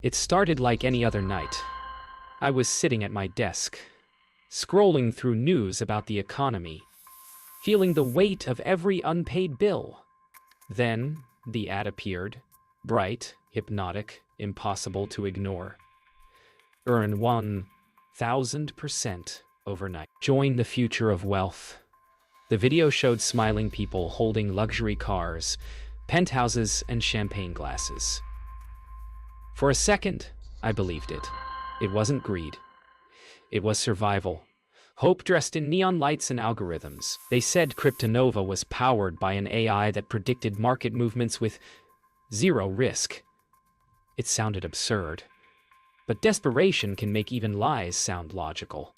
It started like any other night. I was sitting at my desk, scrolling through news about the economy, feeling the weight of every unpaid bill. Then the ad appeared, bright, hypnotic, impossible to ignore. Earn 1,000% overnight. Join the future of wealth. The video showed smiling people holding luxury cars, penthouses, and champagne glasses. For a second, I believed it. It wasn't greed. It was survival. Hope dressed in neon lights and algorithms. They said Cryptonova was powered by an AI that predicted market movements with zero risk. It sounded absurd. But desperation can make even lies sound logical.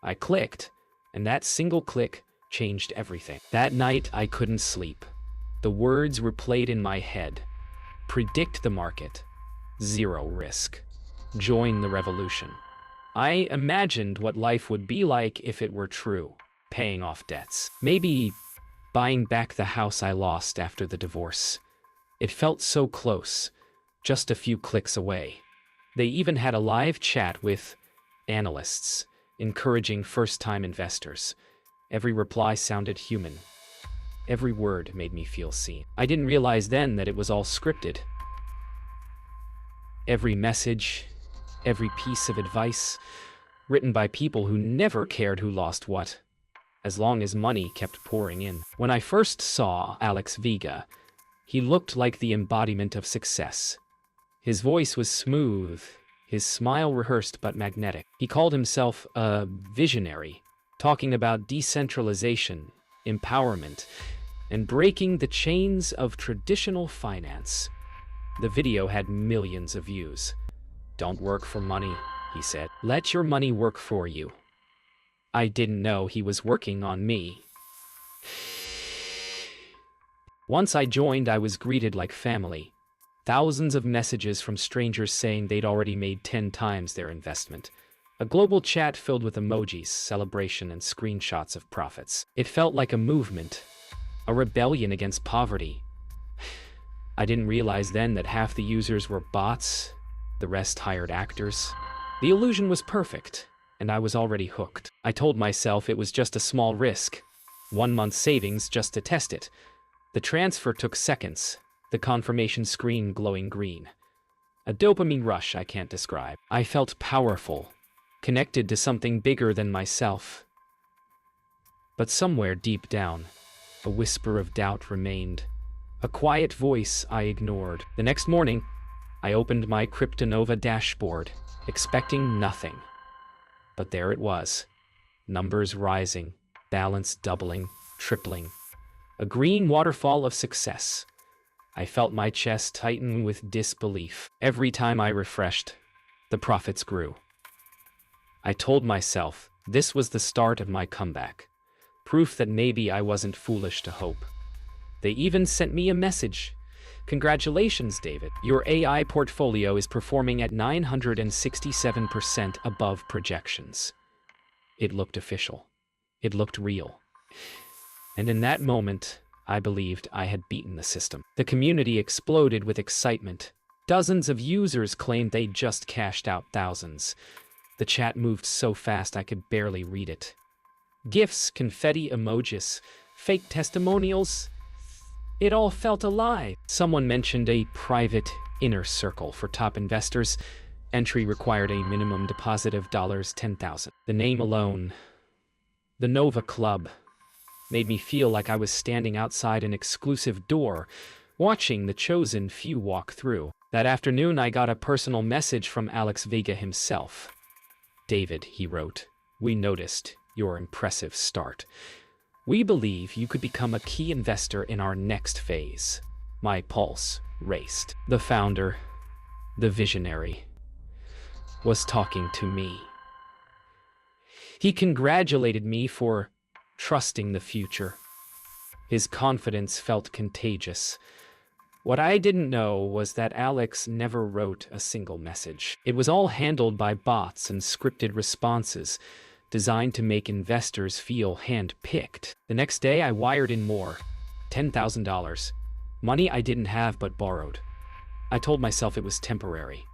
I clicked, and that single click changed everything. That night, I couldn't sleep. The words were played in my head. Predict the market. Zero risk. Join the revolution. I imagined what life would be like if it were true. Paying off debts. Maybe buying back the house I lost after the divorce. It felt so close, just a few clicks away. They even had a live chat with analysts, encouraging first-time investors. Every reply sounded human. Every word made me feel seen. I didn't realize then that it was all scripted. Every message, every piece of advice, written by people who never cared who lost what, as long as money kept pouring in. When I first saw Alex Vega, he looked like the embodiment of success. His voice was smooth, his smile rehearsed but magnetic. He called himself a visionary, talking about decentralization, empowerment, and breaking the chains of traditional finance. The video had millions of views. "Don't work for money," he said. "Let your money work for you." I didn't know he was working on me. Once I joined, I was greeted like family. Thousands of messages from strangers saying they'd already made 10 times their investment. A global chat filled with emojis, celebration, and screenshots of profits. It felt like a movement, a rebellion against poverty. I didn't realize then that half the users were bots, the rest hired actors. The illusion was perfect, and I was already hooked. I told myself it was just a small risk, 1 month's savings just to test it. The transfer took seconds, the confirmation screen glowing green. A dopamine rush I can't describe. I felt powerful, connected to something bigger than myself. But somewhere deep down, a whisper of doubt remained. A quiet voice I ignored. The next morning, I opened my Cryptonova dashboard, expecting nothing. But there it was. Numbers rising, balance doubling, tripling. A green waterfall of success. I felt my chest tighten with disbelief. Every time I refreshed, the profits grew. I told myself this was the start of my comeback, proof that maybe I wasn't foolish to hope. They even sent me a message. "Congratulations, David. Your AI portfolio is performing at 967% above projections." It looked official. It looked real. And in that moment, I believed I had beaten the system. The community exploded with excitement. Dozens of users claimed they'd just cashed out thousands. The chat moved so fast I could barely read it. GIFs, confetti emojis, fake testimonials. It all felt alive. Someone mentioned a private inner circle for top investors. Entry required a minimum deposit of $10,000. The name alone, the Nova Club, made me feel like I was standing outside an exclusive door, watching the chosen few walk through. That afternoon, I got a personal message from Alex Vega himself. "David," he wrote, "we noticed your impressive start. We believe you could become a key investor in our next phase." My pulse raced. The founder, the visionary, was talking to me. He congratulated me for trusting the future. His confidence felt contagious. What I didn't know was that Alex never wrote a single message. It was all handled by bots and scripted responses, designed to make investors feel hand-picked. The next day, I wired in more, $10,000. Money I didn't have but borrowed. I told myself it was temporary.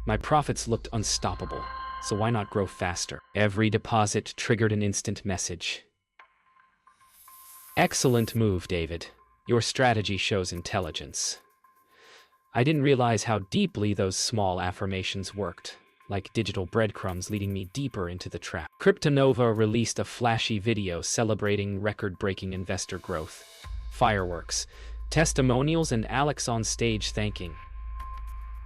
My profits looked unstoppable, so why not grow faster? Every deposit triggered an instant message. Excellent move, David. Your strategy shows intelligence. I didn't realize how deeply those small affirmations worked, like digital breadcrumbs leading me deeper into the trap. Cryptonova released a flashy video celebrating record-breaking investor growth. Fireworks, testimonials, and Alex on stage thanking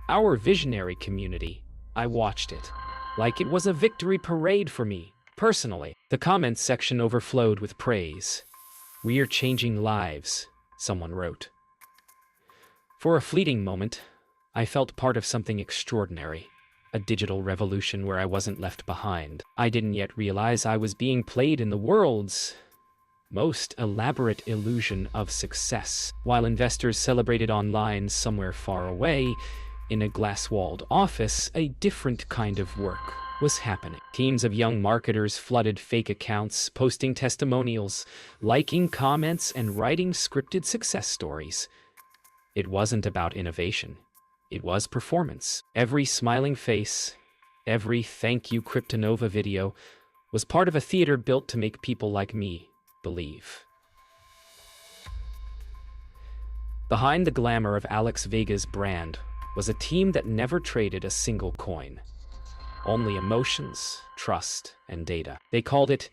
our visionary community. I watched it like it was a victory parade for me, personally. The comments section overflowed with praise. "We're changing lives," someone wrote. For a fleeting moment, I felt part of something extraordinary, a digital revolution where I wasn't left behind. I didn't yet realize I was being played in the world's most elaborate illusion of success. While investors celebrated online somewhere far away, in a glass-walled office, a different kind of work was happening. Teams of young marketers flooded fake accounts, posting testimonials, liking comments, and writing scripted success stories. It wasn't about innovation. It was performance. Every smiling face, every "thank you Cryptonova" video was part of a theater built to make people like me believe. Behind the glamour of Alex Vega's brand was a team that never traded a single coin. Only emotions, trust, and data. They called it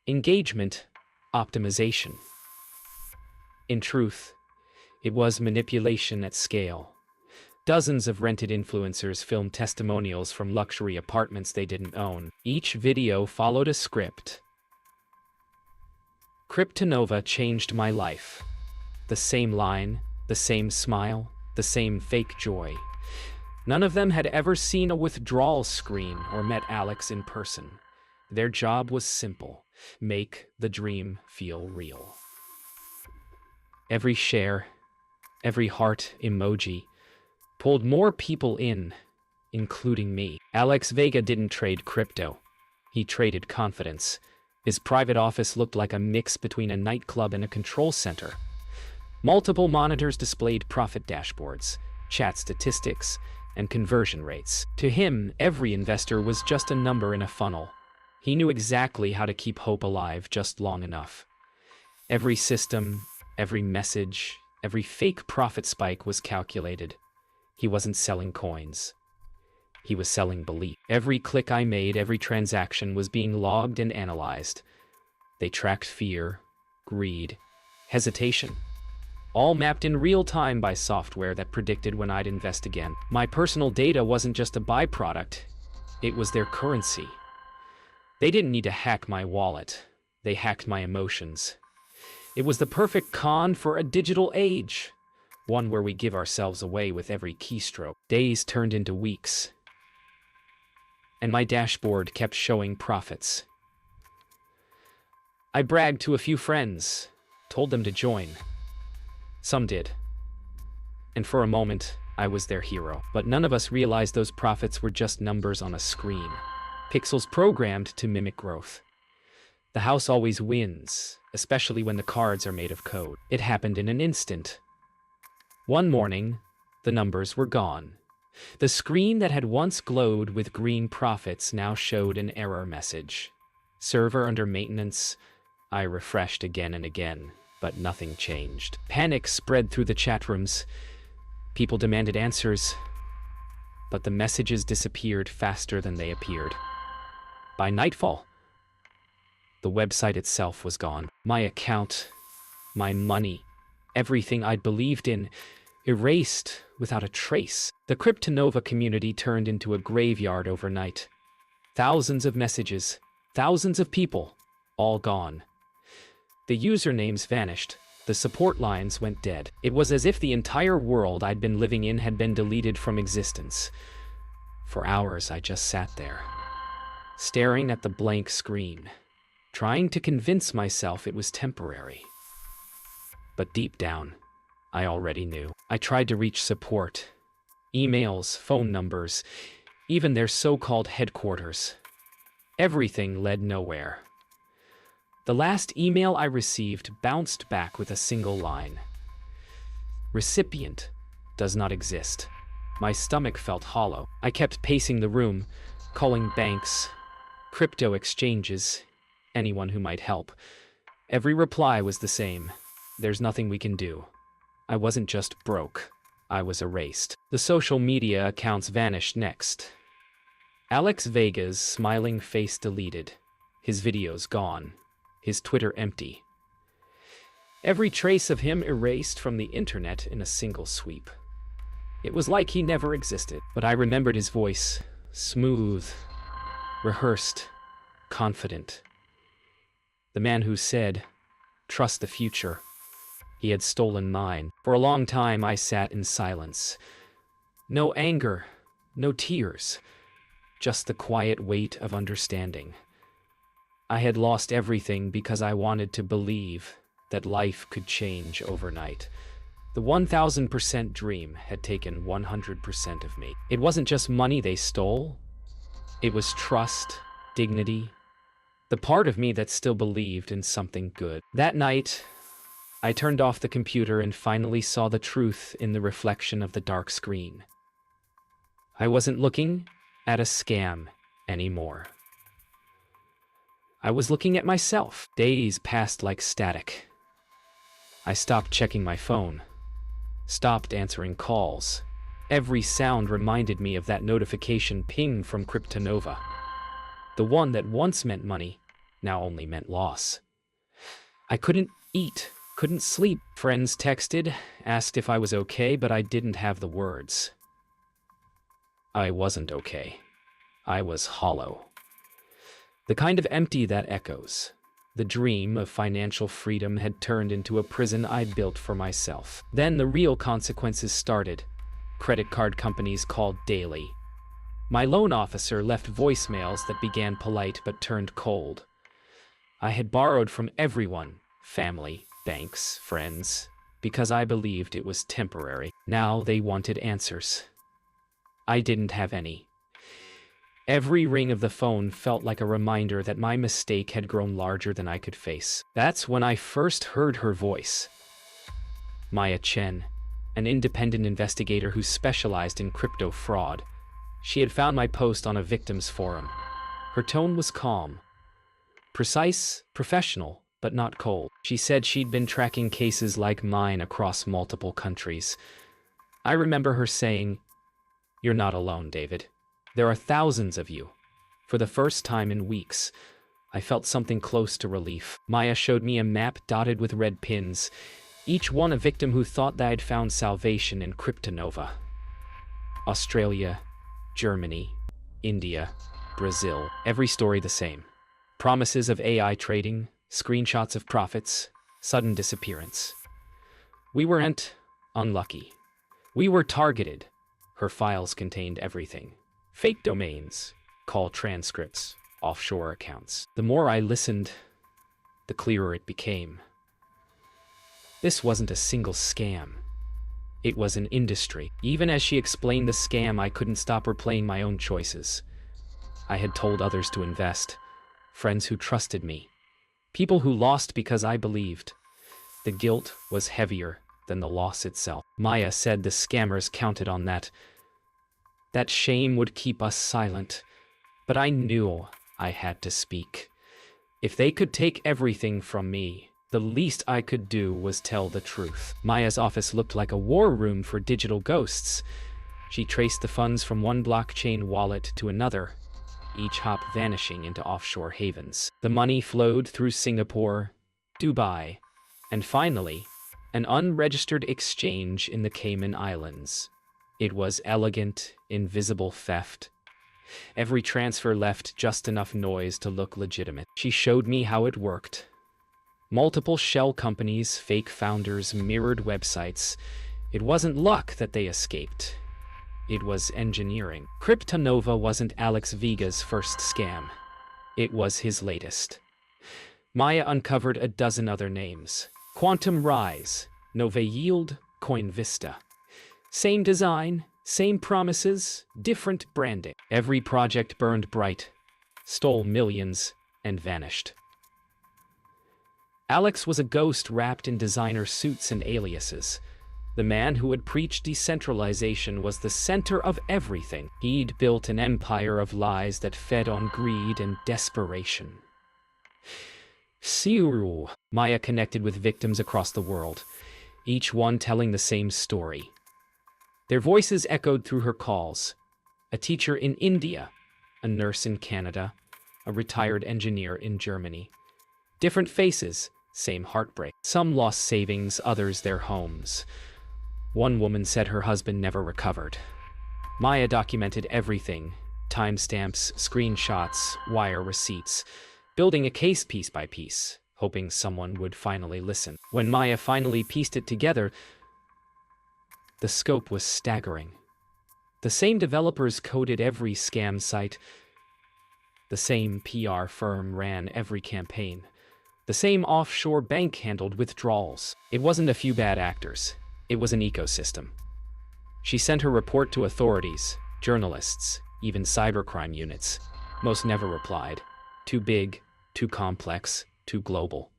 engagement optimization. In truth, it was manipulation at scale. Dozens of rented influencers filmed testimonials from luxury apartments they didn't own. Each video followed a script. "Cryptonova changed my life." The same line, the same smile, the same fake joy. None of them had ever seen a withdrawal screen or met Alex in person. Their job was simple: make the dream feel real. Every share, every heart emoji pulled more people in, including me. Alex Vega didn't trade crypto. He traded confidence. His private office looked like a mix between a nightclub and a control center. Multiple monitors displayed profit dashboards, chat statistics, and conversion rates. To him, every investor was just a number in a funnel. He knew exactly how to keep hope alive just long enough. Every system, every message, every fake profit spike was calculated. He wasn't selling coins. He was selling belief. Every click I made, every transaction was being logged and analyzed. They tracked fear, greed, hesitation, all mapped in real time by software that predicted when I'd invest again. My personal data wasn't just a byproduct. It was their currency. They didn't need to hack my wallet. They hacked my emotions. It was the perfect con for a digital age, one where we give ourselves away with every keystroke. Days turned into weeks, and my dashboard kept showing profits. I bragged to a few friends, told them to join. Some did. And for a moment, I was their hero. But none of us realized those profits were just numbers on a screen, pixels programmed to mimic growth. The house always wins, especially when the cards are made of code. It happened in an instant. One morning, the numbers were gone. The screen that had once glowed with green profits now showed an error message. Server under maintenance. I refreshed again and again, but nothing changed. Panic spread through the chat rooms. People demanded answers, but the messages disappeared faster than they appeared. By nightfall, the website itself was gone. My account, my money, everything I'd believed in, erased without a trace. The Cryptonova community turned into a graveyard overnight. Thousands of messages, thousands of people, all gone. The usernames vanished. The support lines went dead. It was as if the entire world I'd been living in had been deleted from existence. For hours, I just sat there, staring at the blank screen, trying to convince myself it was temporary. But deep down, I already knew. I tried to reach support. Emails, phone numbers, even their so-called headquarters. Everything led nowhere. The last email I received bounced back with a single line. "Recipient does not exist." My stomach felt hollow. I kept pacing the room, calling banks, crypto exchanges, anyone who might help. Every reply was the same. There's nothing we can do. I wasn't just broke. I was erased. The social media accounts vanished next. Alex Vega's smiling face deleted. His videos gone. His Twitter empty. Every trace of him erased from the internet in a single sweep. It was like he never existed. But I remembered his voice. Smooth, rehearsed, confident. The man who said, "Trust the future." He had stolen mine. For a long time I sat in silence. No anger, no tears, just the quiet weight of understanding. I had lost everything because I wanted to believe that life could change overnight. The 1000% dream had taken 100% of me. It wasn't just money they stole. It was trust, dignity, the part of me that still believed in something good. That night, I turned off the computer and finally saw the truth in the reflection of the dark screen. I wasn't looking at a scam anymore. I was looking at myself. Days passed like static. I stopped checking my phone, stopped answering calls. Every sound reminded me of that notification ping from Kryptonova. The one that once meant money, now only meant loss. I couldn't eat, couldn't sleep. Friends texted, asked if I was okay, but I didn't have the words. I wasn't okay. I was hollow. The kind of empty that echoes. The dream of financial freedom had turned into a prison I'd built for myself. Then the real consequences started. Credit card companies called daily. My loan officer left voicemails that began polite but turned cold. I had borrowed from everyone, family, banks, friends, because I believed it was temporary. Now they wanted answers. I didn't have any. Every ring of the phone felt like a reminder that my mistake had grown larger than I could face. That's when I first heard her voice. Maya Chen, an independent investigator who specialized in crypto fraud. She had found my post on a victims forum. Her tone was calm, precise, professional, but not cold. She said she'd been tracking cases like mine across multiple countries. I remember her saying, "You're not alone, David. There are thousands of you." For the first time in weeks, I felt something close to relief. Maya showed me a map dotted with red pins, each one a victim who thought that I'd found salvation in Kryptonova. Australia, Germany, India, Brazil, every story the same. Promises of AI trading, screenshots of profits, sudden disappearance. We weren't unlucky. We were targeted. Her files contained everything. Fake domains, call transcripts, offshore accounts. The more I listened, the clearer it became. This wasn't a single scam. It was an industry. Even as she explained the scam, I couldn't stop replaying my own choices. I had told others to invest, friends who trusted me, people who lost because I believed. The guilt was heavier than the loss itself. Maya said the scammers counted on that. That shame would keep us silent, but I knew I had to speak. If they could take everything from me, the least I could do was tell the truth. Maya's office looked like a war room for digital ghosts. She traced the funds from one blockchain wallet to another, each hop vanishing into offshore havens. The money flowed through Singapore, Dubai, and finally, an unregistered exchange in the Cayman Islands. It was elegant, invisible theft. Every transfer left just enough noise to look legitimate. She showed me how it worked. Multiple shell companies, fake founders, mirrored websites. It wasn't luck that they escaped. It was engineering. Kryptonova wasn't Alex Vega's first scam. It was his latest. Maya uncovered a dozen other names. Quantum Rise, Nova Yield, Coin Vista. Same design, same promises, different branding. Every project burned bright, stole millions, and vanished. Alex was a ghost wrapped in designer suits and aliases. The man who had preached decentralization was the center of everything. He'd built an empire of lies that fed on greed and desperation. Siuru. Maya connected with victims across the world, each one telling the same story. Their voices echoed through her calls. A teacher in India, a nurse in Canada, a retired engineer in Germany. Different faces, same heartbreak. Some lost savings, others their homes. One woman said her husband never recovered. Maya documented everything: timestamps, screenshots, wire receipts, building a case piece by piece, hoping someone would finally listen. When Maya finally pieced it together, the scope was staggering. The same developers coded every scam site. The same PR firm ran every campaign. The same offshore bank handled withdrawals. It wasn't a few bad actors. It was an ecosystem. She sent her report to authorities, journalists, even cybercrime units. Most never replied. Too big, too complex, too global.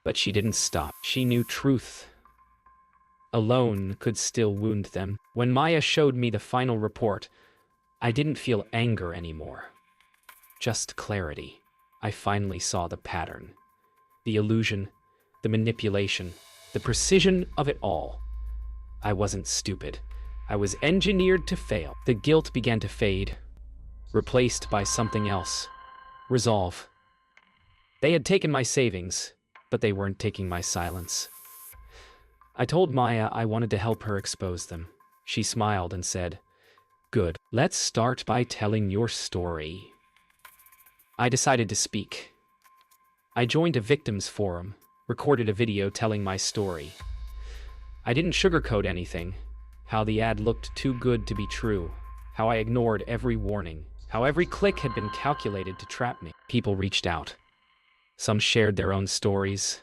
But she didn't stop. She knew truth alone could still wound them. When Maya showed me the final report, I didn't feel anger anymore. Just clarity. I finally saw the pattern. The illusion, the manipulation, the precision of it all. I wasn't stupid. I was engineered to fail. The guilt began to fade, replaced by something else. Resolve. They had taken my savings, but they weren't taking my silence. I told Maya I wanted to help her expose them. She smiled and said, "Good. Let's start by telling your story." I decided to speak. I joined a victims forum, recorded a video telling my story. I didn't sugarcoat anything. How the ad looked too good to be true. How I ignored every warning. How every click had been calculated to trap me. People reached out. Some shared their own stories.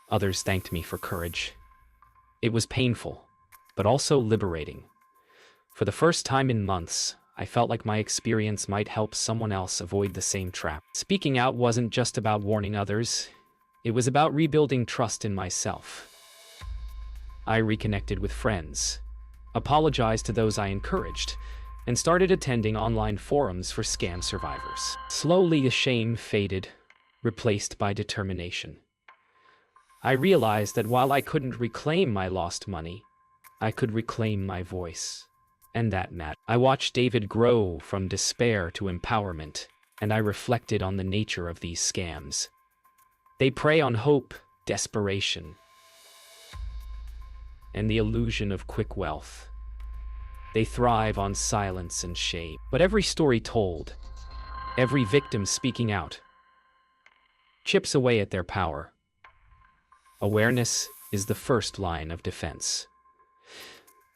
Others thanked me for courage. It was painful, but also liberating. For the first time in months, I felt like my experience might help someone else avoid the same trap. Speaking out wasn't just about warning others. It was about rebuilding trust in myself. I reconnected with friends, apologized to those I encouraged, and started attending online forums for scam survivors. Slowly, the shame faded, replaced by determination. I realized that while I couldn't reclaim my lost money, I could reclaim my voice. And that mattered. I watched David grow from despair to empowerment, and I reflected on the nature of these scams. They prey on hope, desperation, and the illusion of quick wealth. They thrive on silence and shame. But every story told, every victim speaking out, chips away at their power. Awareness is the first line of defense.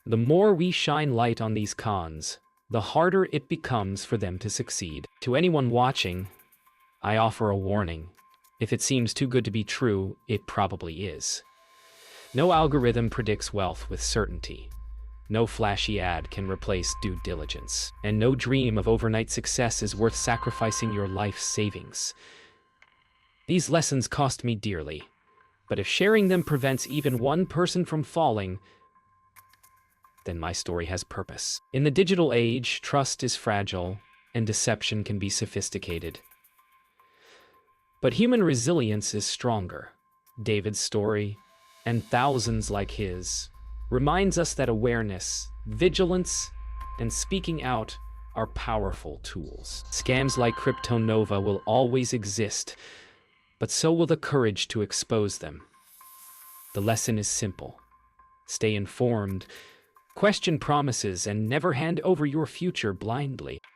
The more we shine light on these cons, the harder it becomes for them to succeed. To anyone watching, I offer a warning. If it seems too good to be true, it probably is. No algorithm predicts wealth with certainty. No flashy ad can replace due diligence. And no dream of overnight success is worth sacrificing your life savings. These lessons cost me dearly, but if sharing them prevents even one person from falling, then my story has purpose. In the digital age, trust is fragile and deception can be sophisticated. But human resilience is stronger. David's story, and thousands like his, reminds us that awareness, vigilance, and speaking out are powerful tools. Scams like CryptoNova will always exist, but so will the courage to expose them. The lesson is simple. Stay informed, question promises, and never hand over your future blindly.